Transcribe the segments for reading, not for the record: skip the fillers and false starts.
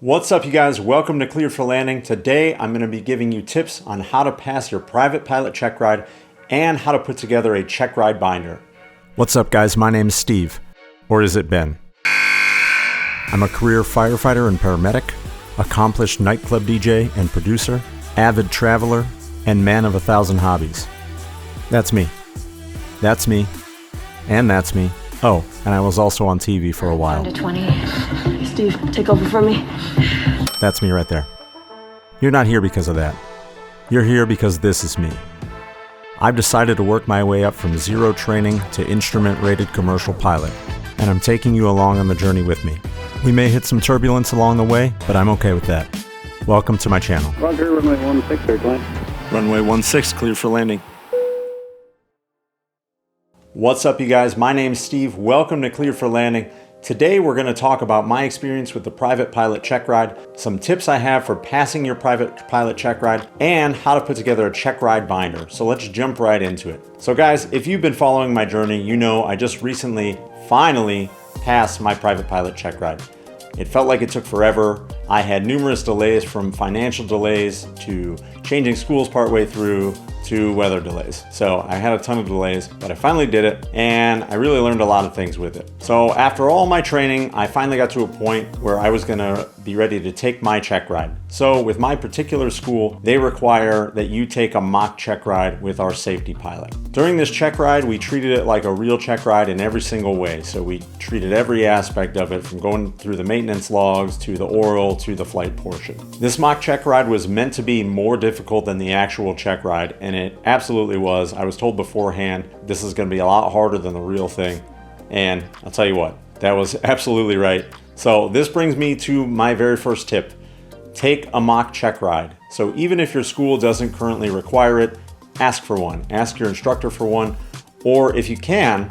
What's up, you guys? Welcome to Cleared for Landing. Today, I'm going to be giving you tips on how to pass your private pilot check ride and how to put together a check ride binder. What's up, guys? My name is Steve, or is it Ben? I'm a career firefighter and paramedic, accomplished nightclub DJ and producer, avid traveler, and man of 1,000 hobbies. That's me. That's me. And that's me. Oh, and I was also on TV for a while. Down to 20. Steve, take over for me. That's me right there. You're not here because of that. You're here because this is me. I've decided to work my way up from zero training to instrument-rated commercial pilot, and I'm taking you along on the journey with me. We may hit some turbulence along the way, but I'm okay with that. Welcome to my channel. Roger, runway 16, clear to land. Runway 16, clear for landing. What's up, you guys? My name's Steve. Welcome to Cleared for Landing. Today we're going to talk about my experience with the private pilot check ride, some tips I have for passing your private pilot check ride, and how to put together a check ride binder. So let's jump right into it. So guys, if you've been following my journey, you know I just recently finally passed my private pilot check ride. It felt like it took forever. I had numerous delays, from financial delays to changing schools partway through to weather delays. So I had a ton of delays, but I finally did it, and I really learned a lot of things with it. So after all my training, I finally got to a point where I was gonna be ready to take my check ride. So with my particular school, they require that you take a mock check ride with our safety pilot. During this check ride, we treated it like a real check ride in every single way. So we treated every aspect of it, from going through the maintenance logs to the oral to the flight portion. This mock check ride was meant to be more difficult than the actual check ride, and it absolutely was. I was told beforehand this is going to be a lot harder than the real thing, and I'll tell you what, that was absolutely right. So this brings me to my very first tip. Take a mock check ride. So even if your school doesn't currently require it, ask for one. Ask your instructor for one, or if you can,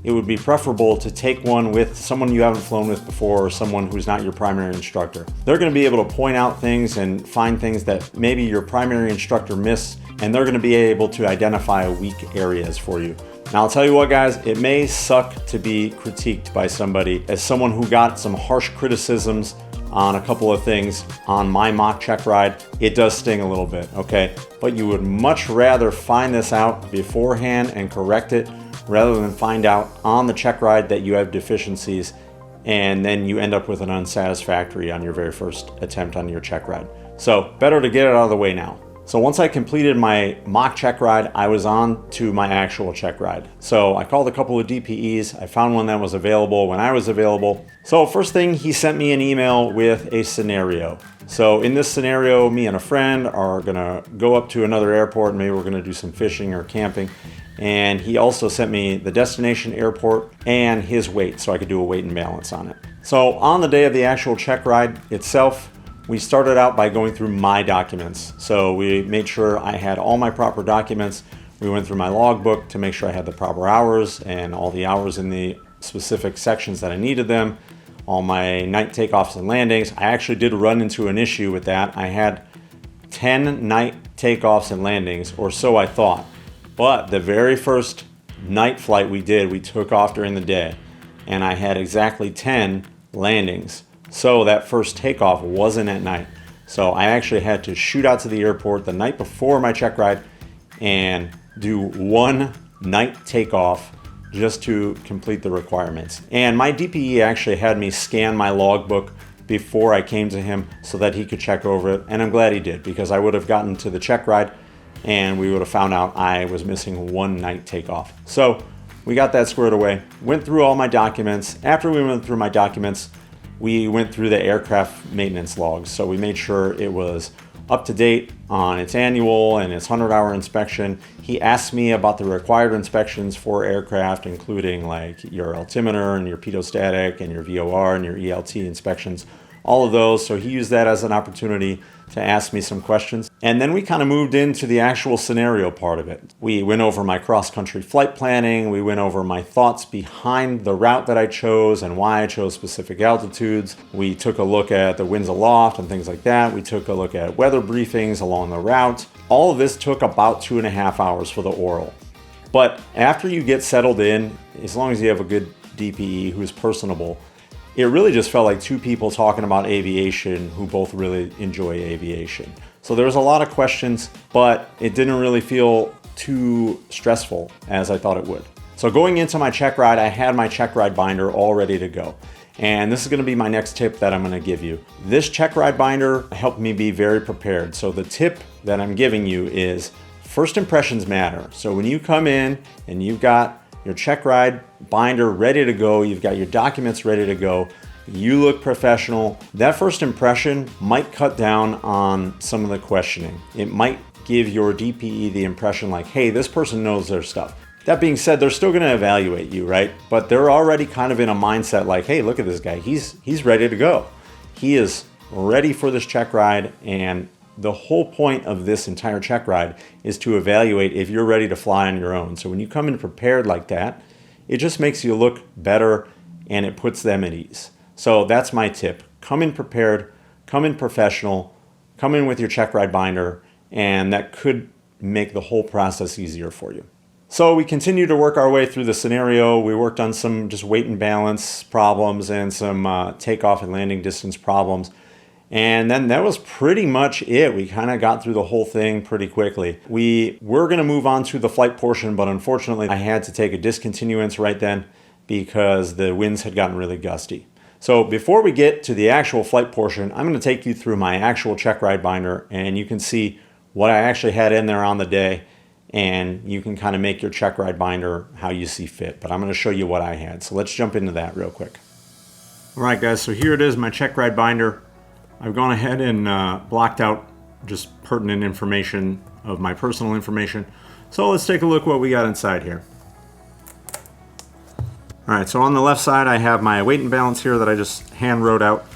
it would be preferable to take one with someone you haven't flown with before, or someone who's not your primary instructor. They're going to be able to point out things and find things that maybe your primary instructor missed, and they're going to be able to identify weak areas for you. Now, I'll tell you what, guys, it may suck to be critiqued by somebody. As someone who got some harsh criticisms on a couple of things on my mock check ride, it does sting a little bit, okay? But you would much rather find this out beforehand and correct it, rather than find out on the check ride that you have deficiencies and then you end up with an unsatisfactory on your very first attempt on your check ride. So better to get it out of the way now. So once I completed my mock check ride, I was on to my actual check ride. So I called a couple of DPEs. I found one that was available when I was available. So first thing, he sent me an email with a scenario. So in this scenario, me and a friend are gonna go up to another airport, and maybe we're gonna do some fishing or camping. And he also sent me the destination airport and his weight, so I could do a weight and balance on it. So on the day of the actual check ride itself, we started out by going through my documents. So we made sure I had all my proper documents. We went through my logbook to make sure I had the proper hours and all the hours in the specific sections that I needed them. All my night takeoffs and landings. I actually did run into an issue with that. I had 10 night takeoffs and landings, or so I thought. But the very first night flight we did, we took off during the day, and I had exactly 10 landings. So that first takeoff wasn't at night. So I actually had to shoot out to the airport the night before my check ride and do one night takeoff just to complete the requirements. And my DPE actually had me scan my logbook before I came to him so that he could check over it. And I'm glad he did, because I would have gotten to the check ride and we would have found out I was missing one night takeoff. So we got that squared away. Went through all my documents. After we went through my documents, we went through the aircraft maintenance logs. So we made sure it was up to date on its annual and its 100-hour inspection. He asked me about the required inspections for aircraft, including like your altimeter and your pitot-static and your VOR and your ELT inspections, all of those. So he used that as an opportunity to ask me some questions. And then we kind of moved into the actual scenario part of it. We went over my cross-country flight planning. We went over my thoughts behind the route that I chose and why I chose specific altitudes. We took a look at the winds aloft and things like that. We took a look at weather briefings along the route. All of this took about 2.5 hours for the oral. But after you get settled in, as long as you have a good DPE who's personable, it really just felt like two people talking about aviation who both really enjoy aviation. So there was a lot of questions, but it didn't really feel too stressful as I thought it would. So going into my check ride, I had my check ride binder all ready to go. And this is going to be my next tip that I'm going to give you. This check ride binder helped me be very prepared. So the tip that I'm giving you is first impressions matter. So when you come in and you've got your check ride binder ready to go, you've got your documents ready to go, you look professional, that first impression might cut down on some of the questioning. It might give your DPE the impression like, hey, this person knows their stuff. That being said, they're still gonna evaluate you, right? But they're already kind of in a mindset like, hey, look at this guy, he's ready to go. He is ready for this check ride, and the whole point of this entire check ride is to evaluate if you're ready to fly on your own. So when you come in prepared like that, it just makes you look better and it puts them at ease. So that's my tip. Come in prepared, come in professional, come in with your check ride binder, and that could make the whole process easier for you. So we continued to work our way through the scenario. We worked on some just weight and balance problems and some takeoff and landing distance problems. And then that was pretty much it. We kind of got through the whole thing pretty quickly. We were going to move on to the flight portion, but unfortunately I had to take a discontinuance right then because the winds had gotten really gusty. So before we get to the actual flight portion, I'm going to take you through my actual check ride binder, and you can see what I actually had in there on the day. And you can kind of make your check ride binder how you see fit. But I'm going to show you what I had. So let's jump into that real quick. All right, guys, so here it is, my check ride binder. I've gone ahead and blocked out just pertinent information of my personal information. So let's take a look what we got inside here. All right, so on the left side, I have my weight and balance here that I just hand wrote out.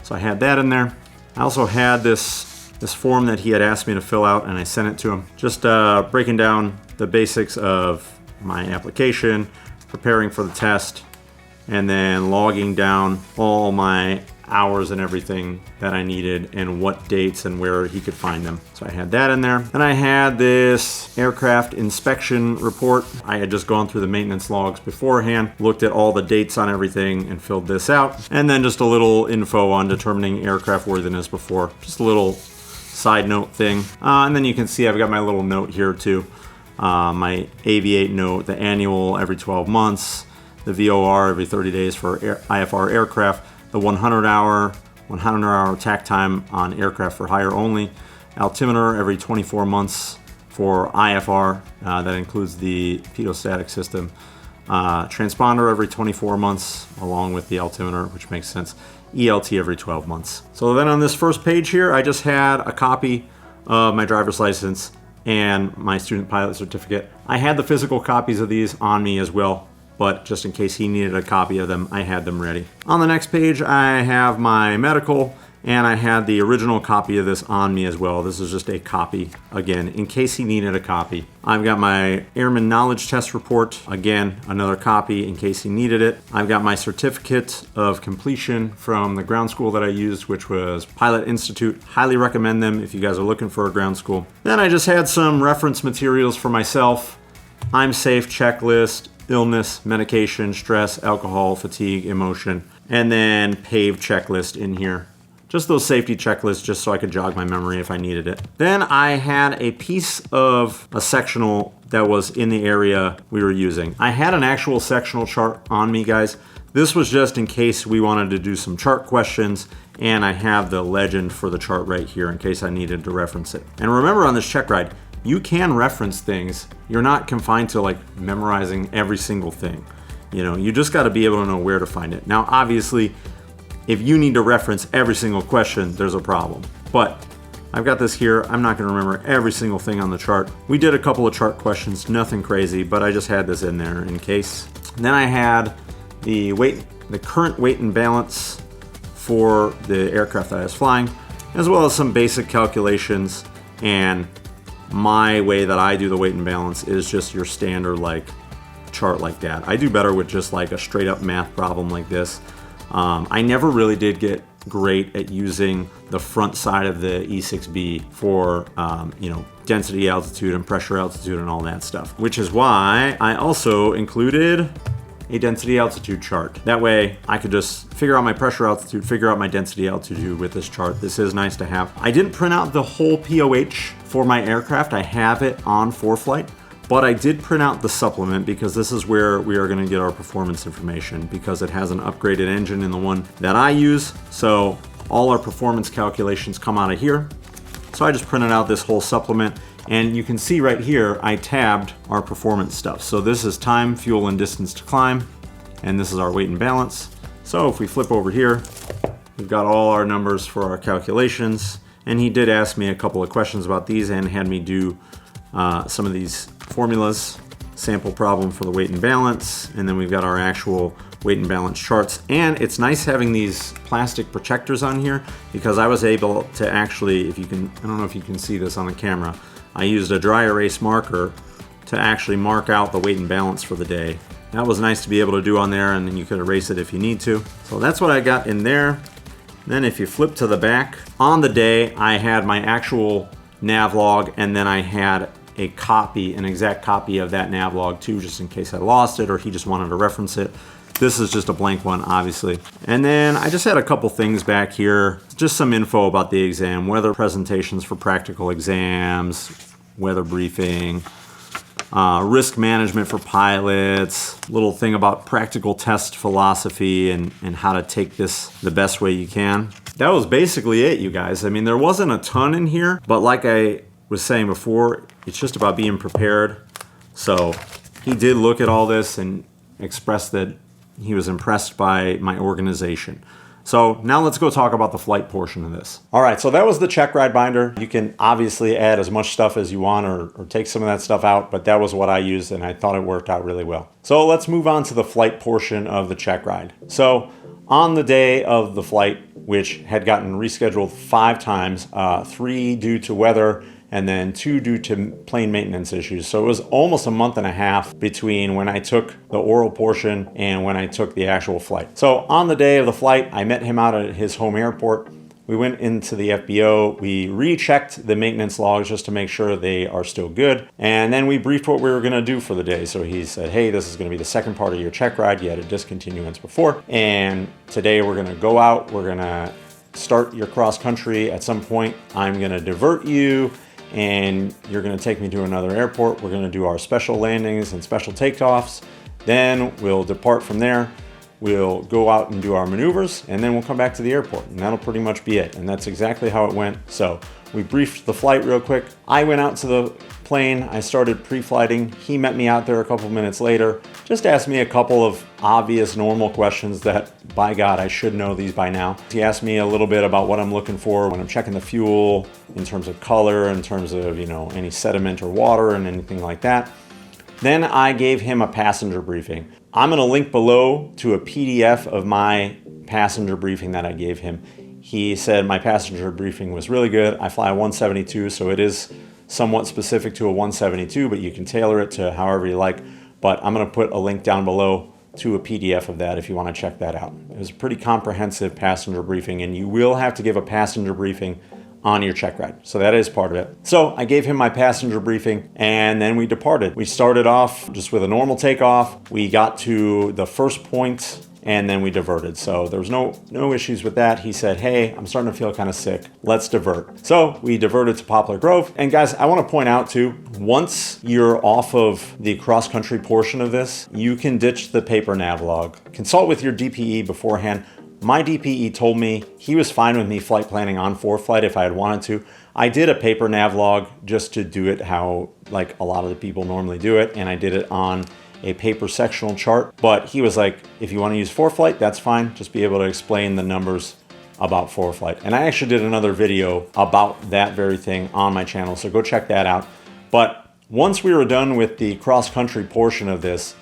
So I had that in there. I also had this form that he had asked me to fill out, and I sent it to him. Just breaking down the basics of my application, preparing for the test, and then logging down all my hours and everything that I needed and what dates and where he could find them. So I had that in there. Then I had this aircraft inspection report. I had just gone through the maintenance logs beforehand, looked at all the dates on everything and filled this out. And then just a little info on determining aircraft worthiness before, just a little side note thing. And then you can see I've got my little note here too. My Aviate note, the annual every 12 months, the VOR every 30 days for IFR aircraft, the 100-hour tack time on aircraft for hire only, altimeter every 24 months for IFR, that includes the pitot-static system, transponder every 24 months along with the altimeter, which makes sense, ELT every 12 months. So then on this first page here, I just had a copy of my driver's license and my student pilot certificate. I had the physical copies of these on me as well, but just in case he needed a copy of them, I had them ready. On the next page, I have my medical, and I had the original copy of this on me as well. This is just a copy, again, in case he needed a copy. I've got my Airman Knowledge Test report, again, another copy in case he needed it. I've got my certificate of completion from the ground school that I used, which was Pilot Institute. Highly recommend them if you guys are looking for a ground school. Then I just had some reference materials for myself. I'm safe checklist, illness, medication, stress, alcohol, fatigue, emotion, and then PAVE checklist in here. Just those safety checklists, just so I could jog my memory if I needed it. Then I had a piece of a sectional that was in the area we were using. I had an actual sectional chart on me, guys. This was just in case we wanted to do some chart questions, and I have the legend for the chart right here in case I needed to reference it. And remember, on this check ride, you can reference things. You're not confined to like memorizing every single thing. You know, you just got to be able to know where to find it. Now, obviously, if you need to reference every single question, there's a problem. But I've got this here. I'm not going to remember every single thing on the chart. We did a couple of chart questions, nothing crazy, but I just had this in there in case. And then I had the current weight and balance for the aircraft that I was flying, as well as some basic calculations. And my way that I do the weight and balance is just your standard like chart like that. I do better with just like a straight up math problem like this. I never really did get great at using the front side of the E6B for density, altitude, and pressure altitude and all that stuff, which is why I also included a density altitude chart. That way I could just figure out my pressure altitude, figure out my density altitude with this chart. This is nice to have. I didn't print out the whole POH for my aircraft. I have it on ForeFlight, but I did print out the supplement because this is where we are going to get our performance information, because it has an upgraded engine in the one that I use. So all our performance calculations come out of here. So I just printed out this whole supplement, and you can see right here I tabbed our performance stuff. So this is time, fuel, and distance to climb, and this is our weight and balance. So if we flip over here, we've got all our numbers for our calculations, and he did ask me a couple of questions about these and had me do some of these formulas, sample problem for the weight and balance, and then we've got our actual weight and balance charts. And it's nice having these plastic protectors on here, because I was able to actually, if you can, I don't know if you can see this on the camera, I used a dry erase marker to actually mark out the weight and balance for the day. That was nice to be able to do on there, and then you could erase it if you need to. So that's what I got in there. Then if you flip to the back, on the day I had my actual nav log, and then I had a copy, an exact copy of that nav log too, just in case I lost it or he just wanted to reference it. This is just a blank one, obviously. And then I just had a couple things back here, just some info about the exam, weather presentations for practical exams, weather briefing, risk management for pilots, little thing about practical test philosophy and how to take this the best way you can. That was basically it, you guys. I mean, there wasn't a ton in here, but like I was saying before, it's just about being prepared. So he did look at all this and express that he was impressed by my organization. So now let's go talk about the flight portion of this. All right, so that was the check ride binder. You can obviously add as much stuff as you want or take some of that stuff out, but that was what I used and I thought it worked out really well. So let's move on to the flight portion of the check ride. So on the day of the flight, which had gotten rescheduled 5 times, 3 due to weather, and then 2 due to plane maintenance issues. So it was almost a month and a half between when I took the oral portion and when I took the actual flight. So on the day of the flight, I met him out at his home airport. We went into the FBO, we rechecked the maintenance logs just to make sure they are still good, and then we briefed what we were gonna do for the day. So he said, hey, this is gonna be the second part of your check ride. You had a discontinuance before, and today we're gonna go out, we're gonna start your cross country at some point. I'm gonna divert you, and you're gonna take me to another airport. We're gonna do our special landings and special takeoffs. Then we'll depart from there. We'll go out and do our maneuvers, and then we'll come back to the airport, and that'll pretty much be it. And that's exactly how it went. So we briefed the flight real quick. I went out to the plane. I started pre-flighting. He met me out there a couple minutes later, just asked me a couple of obvious normal questions that, by God, I should know these by now. He asked me a little bit about what I'm looking for when I'm checking the fuel, in terms of color, in terms of, you know, any sediment or water and anything like that. Then I gave him a passenger briefing. I'm gonna link below to a PDF of my passenger briefing that I gave him. He said my passenger briefing was really good. I fly a 172, so it is somewhat specific to a 172, but you can tailor it to however you like. But I'm gonna put a link down below to a PDF of that if you wanna check that out. It was a pretty comprehensive passenger briefing, and you will have to give a passenger briefing on your check ride. So that is part of it. So I gave him my passenger briefing, and then we departed. We started off just with a normal takeoff. We got to the first point, and then we diverted. So there was no issues with that. He said, hey, I'm starting to feel kind of sick. Let's divert. So we diverted to Poplar Grove. And guys, I want to point out too, once you're off of the cross-country portion of this, you can ditch the paper nav log. Consult with your DPE beforehand. My DPE told me he was fine with me flight planning on ForeFlight if I had wanted to. I did a paper nav log just to do it how like a lot of the people normally do it, and I did it on a paper sectional chart. But he was like, if you want to use ForeFlight, that's fine. Just be able to explain the numbers about ForeFlight. And I actually did another video about that very thing on my channel, so go check that out. But once we were done with the cross-country portion of this,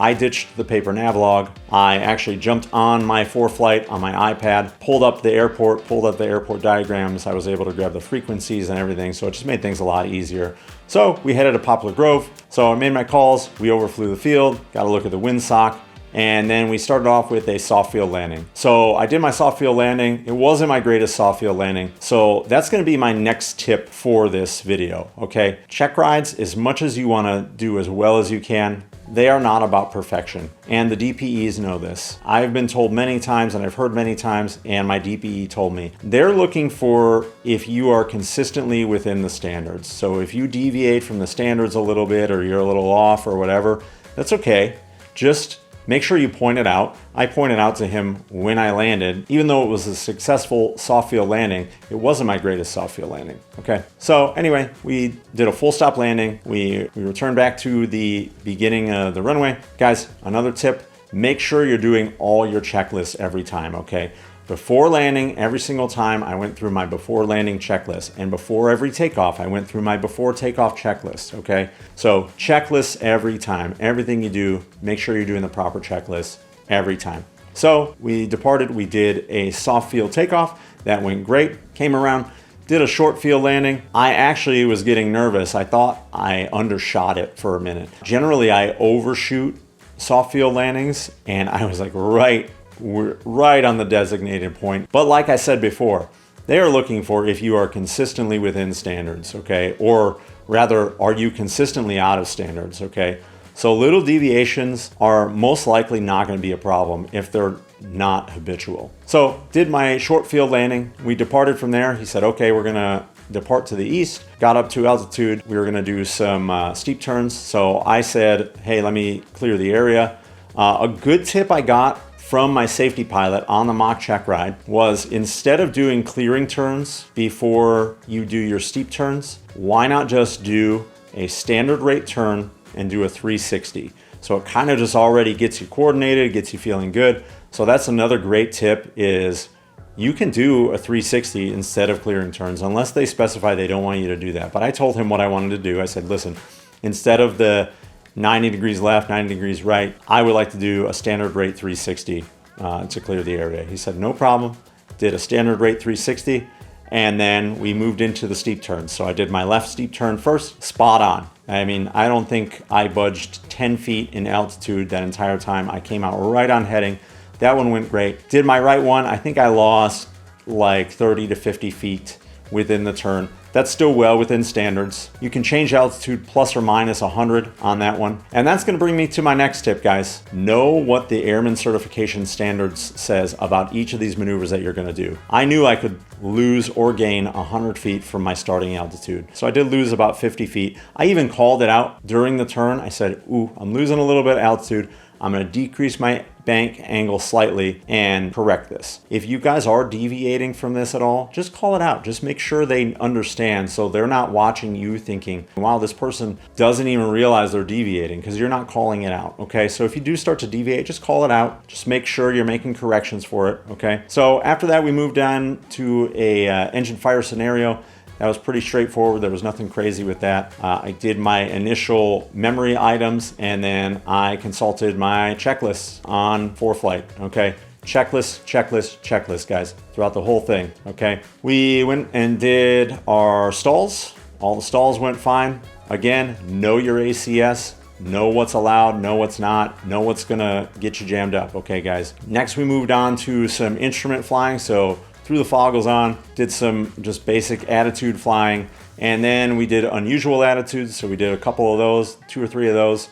I ditched the paper nav log. I actually jumped on my ForeFlight on my iPad, pulled up the airport diagrams. I was able to grab the frequencies and everything, so it just made things a lot easier. So we headed to Poplar Grove. So I made my calls, we overflew the field, got a look at the windsock, and then we started off with a soft field landing. So I did my soft field landing. It wasn't my greatest soft field landing. So that's gonna be my next tip for this video, okay? Check rides, as much as you wanna do as well as you can, they are not about perfection. And the DPEs know this. I've been told many times, and I've heard many times, and my DPE told me, they're looking for if you are consistently within the standards. So if you deviate from the standards a little bit, or you're a little off or whatever, that's okay. Just make sure you point it out. I pointed out to him when I landed, even though it was a successful soft field landing, it wasn't my greatest soft field landing, okay? So anyway, we did a full stop landing. We returned back to the beginning of the runway. Guys, another tip, make sure you're doing all your checklists every time, okay? Before landing, every single time I went through my before landing checklist, and before every takeoff, I went through my before takeoff checklist, okay? So checklists every time, everything you do, make sure you're doing the proper checklist every time. So we departed, we did a soft field takeoff, that went great, came around, did a short field landing. I actually was getting nervous. I thought I undershot it for a minute. Generally, I overshoot soft field landings, and I was like we're right on the designated point. But like I said before, they are looking for if you are consistently within standards, okay? Or rather, are you consistently out of standards, okay? So little deviations are most likely not going to be a problem if they're not habitual. So did my short field landing. We departed from there. He said, okay, we're going to depart to the east. Got up to altitude. We were going to do some steep turns. So I said, hey, let me clear the area. A good tip I got from my safety pilot on the mock check ride was, instead of doing clearing turns before you do your steep turns, why not just do a standard rate turn and do a 360? So it kind of just already gets you coordinated, gets you feeling good. So that's another great tip, is you can do a 360 instead of clearing turns, unless they specify they don't want you to do that. But I told him what I wanted to do. I said, listen, instead of the 90 degrees left, 90 degrees right, I would like to do a standard rate 360 to clear the area. He said, no problem. Did a standard rate 360, and then we moved into the steep turns. So I did my left steep turn first, spot on. I mean, I don't think I budged 10 feet in altitude that entire time. I came out right on heading. That one went great. Did my right one, I think I lost like 30 to 50 feet within the turn. That's still well within standards. You can change altitude plus or minus 100 on that one. And that's gonna bring me to my next tip, guys. Know what the Airman Certification Standards says about each of these maneuvers that you're gonna do. I knew I could lose or gain 100 feet from my starting altitude. So I did lose about 50 feet. I even called it out during the turn. I said, ooh, I'm losing a little bit of altitude. I'm gonna decrease my bank angle slightly and correct this. If you guys are deviating from this at all, just call it out. Just make sure they understand, so they're not watching you thinking, wow, this person doesn't even realize they're deviating, because you're not calling it out, okay? So if you do start to deviate, just call it out. Just make sure you're making corrections for it, okay? So after that, we moved on to a engine fire scenario. That was pretty straightforward. There was nothing crazy with that. I did my initial memory items, and then I consulted my checklists on ForeFlight, okay? Checklist, checklist, checklist, guys, throughout the whole thing, okay? We went and did our stalls. All the stalls went fine. Again, know your ACS, know what's allowed, know what's not, know what's gonna get you jammed up, okay, guys? Next, we moved on to some instrument flying. So threw the foggles on, did some just basic attitude flying, and then we did unusual attitudes. So we did a couple of those, 2 or 3 of those.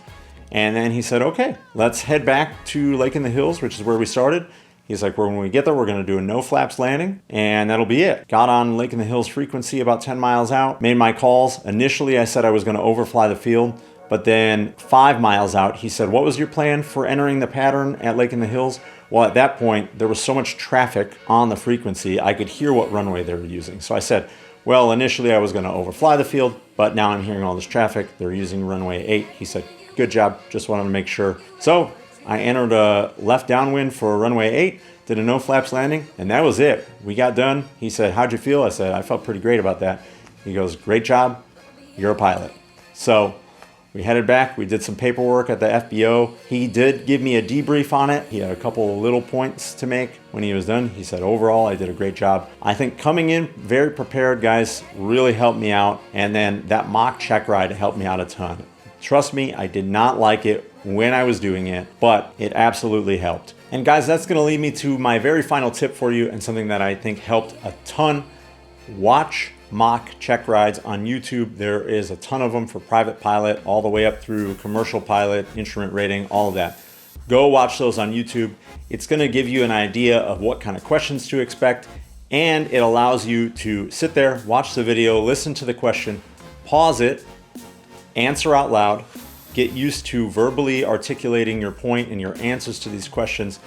And then he said, okay, let's head back to Lake in the Hills, which is where we started. He's like, when we get there, we're gonna do a no flaps landing, and that'll be it. Got on Lake in the Hills frequency about 10 miles out, made my calls. Initially, I said I was gonna overfly the field, but then 5 miles out, he said, what was your plan for entering the pattern at Lake in the Hills? Well, at that point, there was so much traffic on the frequency, I could hear what runway they were using. So I said, well, initially I was gonna overfly the field, but now I'm hearing all this traffic. They're using runway 8. He said, good job, just wanted to make sure. So I entered a left downwind for runway 8, did a no flaps landing, and that was it. We got done. He said, how'd you feel? I said, I felt pretty great about that. He goes, great job, you're a pilot. So we headed back, we did some paperwork at the FBO. He did give me a debrief on it. He had a couple of little points to make when he was done. He said, overall, I did a great job. I think coming in very prepared, guys, really helped me out. And then that mock check ride helped me out a ton. Trust me, I did not like it when I was doing it, but it absolutely helped. And guys, that's gonna lead me to my very final tip for you, and something that I think helped a ton. Watch mock check rides on YouTube. There is a ton of them for private pilot, all the way up through commercial pilot, instrument rating, all of that. Go watch those on YouTube. It's going to give you an idea of what kind of questions to expect, and it allows you to sit there, watch the video, listen to the question, pause it, answer out loud, get used to verbally articulating your point and your answers to these questions,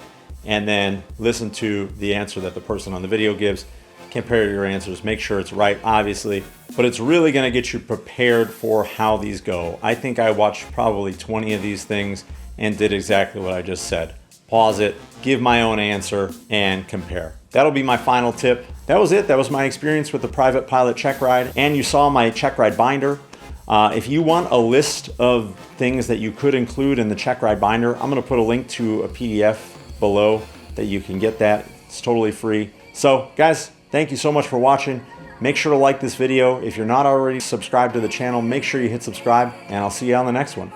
and then listen to the answer that the person on the video gives. Compare your answers, make sure it's right, obviously, but it's really going to get you prepared for how these go. I think I watched probably 20 of these things and did exactly what I just said. Pause it, give my own answer, and compare. That'll be my final tip. That was it. That was my experience with the Private Pilot check ride, and you saw my check ride binder. If you want a list of things that you could include in the check ride binder, I'm going to put a link to a PDF below that you can get that. It's totally free. So guys, thank you so much for watching. Make sure to like this video. If you're not already subscribed to the channel, make sure you hit subscribe, and I'll see you on the next one.